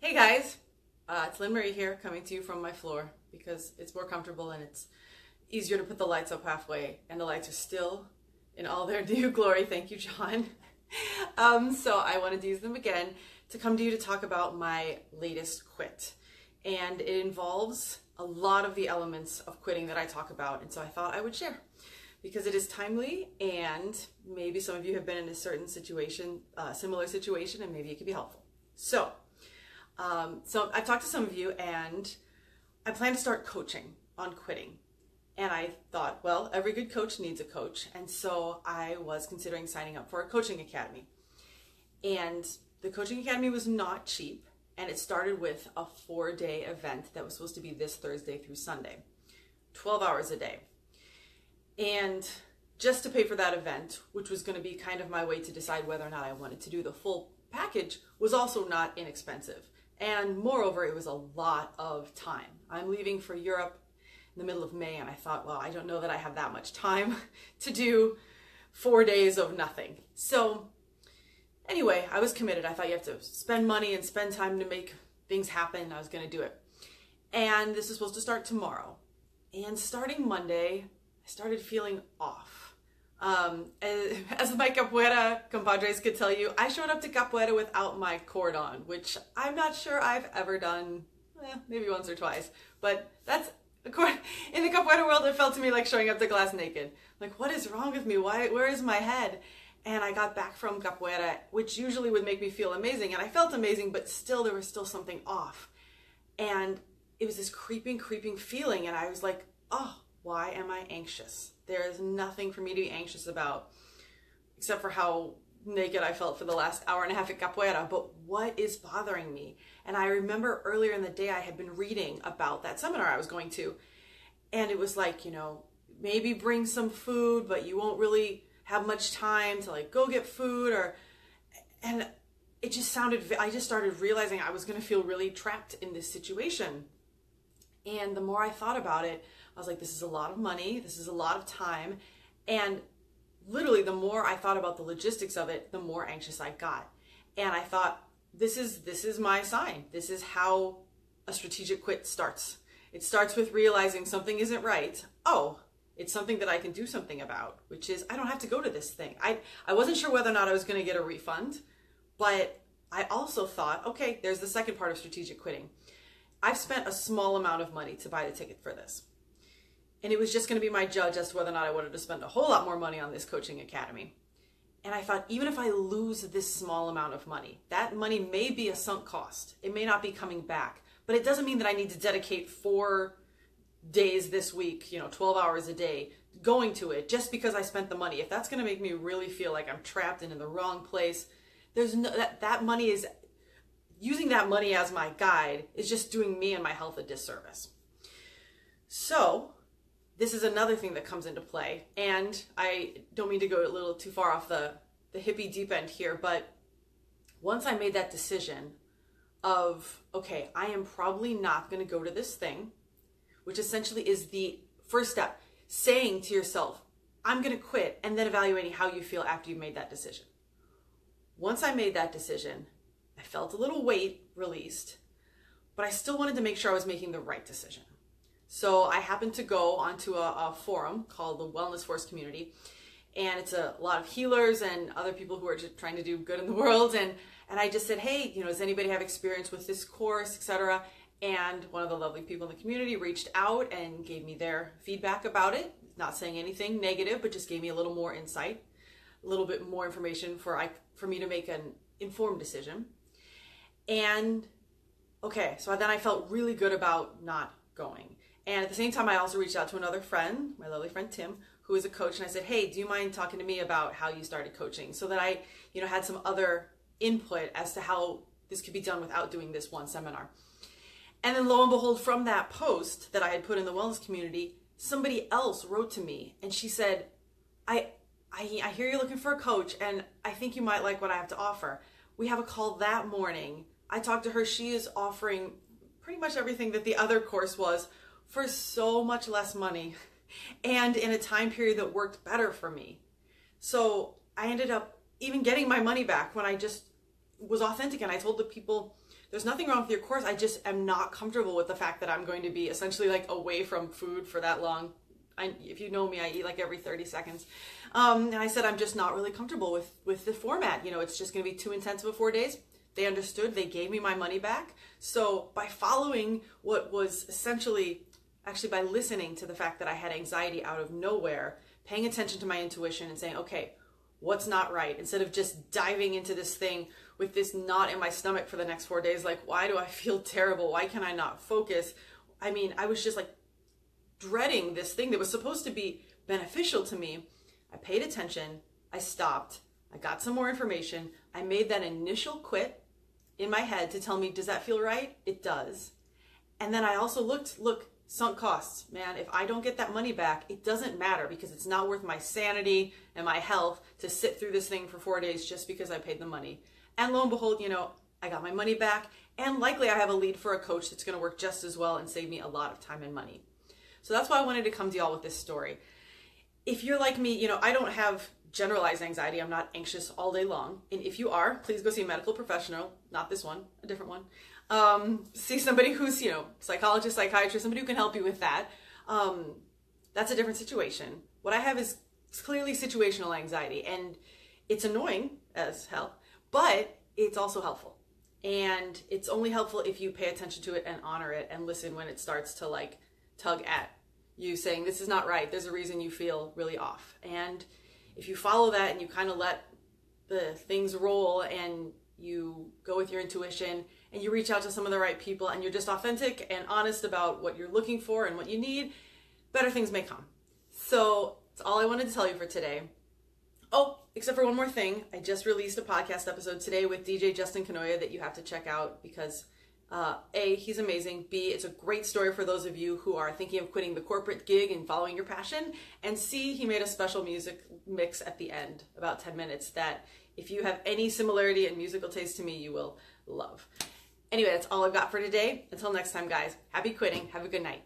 Hey guys, it's Lynn Marie here, coming to you from my floor because it's more comfortable and it's easier to put the lights up halfway, and the lights are still in all their due glory. Thank you, John. So I wanted to use them again to come to you to talk about my latest quit, and it involves a lot of the elements of quitting that I talk about, and so I thought I would share because it is timely, and maybe some of you have been in a certain situation, similar situation, and maybe it could be helpful. So I've talked to some of you, and I plan to start coaching on quitting. And I thought, well, every good coach needs a coach. And so I was considering signing up for a coaching academy. And the coaching academy was not cheap. And it started with a 4-day event that was supposed to be this Thursday through Sunday, 12 hours a day. And just to pay for that event, which was going to be kind of my way to decide whether or not I wanted to do the full package, was also not inexpensive. And moreover, it was a lot of time. I'm leaving for Europe in the middle of May, and I thought, well, I don't know that I have that much time to do 4 days of nothing. So anyway, I was committed. I thought you have to spend money and spend time to make things happen. I was going to do it. And this is supposed to start tomorrow. And starting Monday, I started feeling off. As my capoeira compadres could tell you, I showed up to capoeira without my cord on, which I'm not sure I've ever done, maybe once or twice, but that's, in the capoeira world, it felt to me like showing up to class naked. Like, what is wrong with me? Where is my head? And I got back from capoeira, which usually would make me feel amazing, and I felt amazing, but still, there was still something off. And it was this creeping feeling, and I was like, oh, why am I anxious? There is nothing for me to be anxious about, except for how naked I felt for the last hour and a half at capoeira. But what is bothering me? And I remember earlier in the day I had been reading about that seminar I was going to, and it was like, maybe bring some food, but you won't really have much time to like go get food, and it just sounded, I just started realizing I was going to feel really trapped in this situation. And the more I thought about it, I was like, this is a lot of money, this is a lot of time, and literally the more I thought about the logistics of it, the more anxious I got. And I thought, this is my sign. This is how a strategic quit starts. It starts with realizing something isn't right. Oh, it's something that I can do something about, which is I don't have to go to this thing. I wasn't sure whether or not I was going to get a refund, but I also thought, okay, there's the second part of strategic quitting. I've spent a small amount of money to buy the ticket for this. And it was just going to be my judge as to whether or not I wanted to spend a whole lot more money on this coaching academy. And I thought, even if I lose this small amount of money, that money may be a sunk cost. It may not be coming back, but it doesn't mean that I need to dedicate 4 days this week, 12 hours a day going to it just because I spent the money. If that's going to make me really feel like I'm trapped and in the wrong place, there's no, that money is, using that money as my guide is just doing me and my health a disservice. So this is another thing that comes into play, and I don't mean to go a little too far off the hippie deep end here, but once I made that decision of, okay, I am probably not going to go to this thing, which essentially is the first step, saying to yourself, I'm going to quit, and then evaluating how you feel after you made that decision. Once I made that decision, I felt a little weight released, but I still wanted to make sure I was making the right decision. So I happened to go onto a forum called the Wellness Force Community, and it's a lot of healers and other people who are just trying to do good in the world. And I just said, hey, does anybody have experience with this course, etc.? And one of the lovely people in the community reached out and gave me their feedback about it, not saying anything negative, but just gave me a little more insight, a little bit more information for me to make an informed decision. And okay, so then I felt really good about not going. And at the same time, I also reached out to another friend, my lovely friend Tim, who is a coach, and I said, hey, do you mind talking to me about how you started coaching? So that I, had some other input as to how this could be done without doing this one seminar. And then lo and behold, from that post that I had put in the wellness community, somebody else wrote to me, and she said, I hear you're looking for a coach, and I think you might like what I have to offer. We have a call that morning. I talked to her. She is offering pretty much everything that the other course was for so much less money and in a time period that worked better for me. So I ended up even getting my money back when I just was authentic, and I told the people, there's nothing wrong with your course. I just am not comfortable with the fact that I'm going to be essentially like away from food for that long. If you know me, I eat like every 30 seconds. And I said, I'm just not really comfortable with the format. You know, it's just going to be too intensive of 4 days. They understood. They gave me my money back. So by following what was essentially, actually by listening to the fact that I had anxiety out of nowhere, paying attention to my intuition and saying, okay, what's not right? Instead of just diving into this thing with this knot in my stomach for the next 4 days, like, why do I feel terrible? Why can I not focus? I mean, I was just like dreading this thing that was supposed to be beneficial to me. I paid attention. I stopped. I got some more information. I made that initial quit in my head to tell me, does that feel right? It does. And then I also look, sunk costs. Man, if I don't get that money back, it doesn't matter, because it's not worth my sanity and my health to sit through this thing for 4 days just because I paid the money. And lo and behold, you know, I got my money back, and likely I have a lead for a coach that's going to work just as well and save me a lot of time and money. So that's why I wanted to come to y'all with this story. If you're like me, you know, I don't have generalized anxiety. I'm not anxious all day long. And if you are, please go see a medical professional. Not this one, a different one. See somebody who's, you know, psychologist, psychiatrist, somebody who can help you with that. That's a different situation. What I have is clearly situational anxiety, and it's annoying as hell, but it's also helpful. And it's only helpful if you pay attention to it and honor it and listen when it starts to like tug at you, saying this is not right. There's a reason you feel really off. And if you follow that and you kind of let the things roll and you go with your intuition and you reach out to some of the right people and you're just authentic and honest about what you're looking for and what you need, better things may come. So that's all I wanted to tell you for today. Oh, except for one more thing. I just released a podcast episode today with DJ Justin Canoia that you have to check out, because A, he's amazing. B, it's a great story for those of you who are thinking of quitting the corporate gig and following your passion. And C, he made a special music mix at the end, about 10 minutes, that if you have any similarity in musical taste to me, you will love. Anyway, that's all I've got for today. Until next time, guys, happy quitting. Have a good night.